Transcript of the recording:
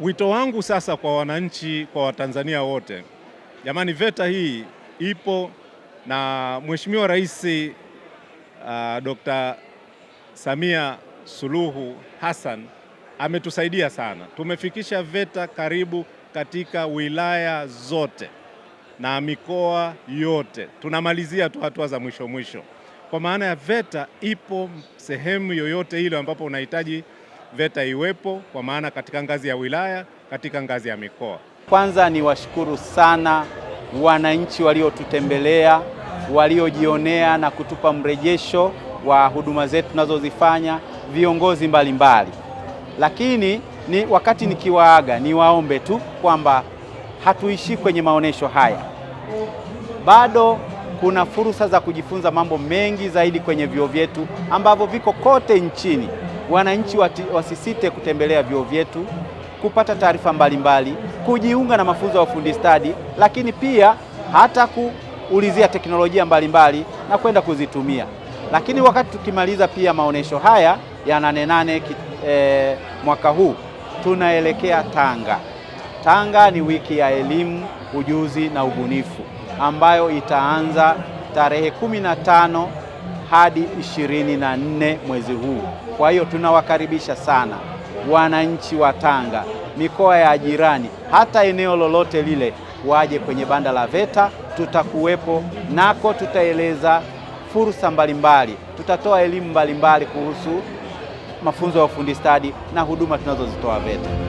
Wito wangu sasa kwa wananchi, kwa Watanzania wote, jamani, VETA hii ipo na Mheshimiwa Rais Dr. Samia Suluhu Hassan ametusaidia sana. Tumefikisha VETA karibu katika wilaya zote na mikoa yote. Tunamalizia tu hatua za mwisho. Kwa maana ya VETA ipo sehemu yoyote ile ambapo unahitaji VETA iwepo, kwa maana katika ngazi ya wilaya, katika ngazi ya mikoa. Kwanza ni washukuru sana wananchi waliotutembelea, waliojionea na kutupa mrejesho wa huduma zetu tunazozifanya, viongozi mbalimbali. Lakini wakati nikiwaaga, niwaombe tu kwamba hatuishi kwenye maonesho haya. Bado kuna fursa za kujifunza mambo mengi zaidi kwenye vyuo vyetu ambavyo viko kote nchini. Wananchi wasisite kutembelea vyuo vyetu, kupata taarifa mbalimbali, kujiunga na mafunzo ya ufundi stadi, lakini pia hata kuulizia teknolojia mbalimbali na kwenda kuzitumia. Lakini wakati tukimaliza pia maonesho haya ya 8 mwaka huu, tunaelekea Tanga. Tanga ni wiki ya elimu, ujuzi na ubunifu ambayo itaanza tarehe 15 hadi 24 mwezi huu. Kwa hiyo tunawakaribisha sana wananchi wa Tanga, mikoa ya jirani, hata eneo lolote lile, waje kwenye banda la VETA. Tutakuwepo nako, tutaeleza fursa mbalimbali, tutatoa elimu mbalimbali kuhusu mafunzo ya ufundi stadi na huduma tunazozitoa VETA.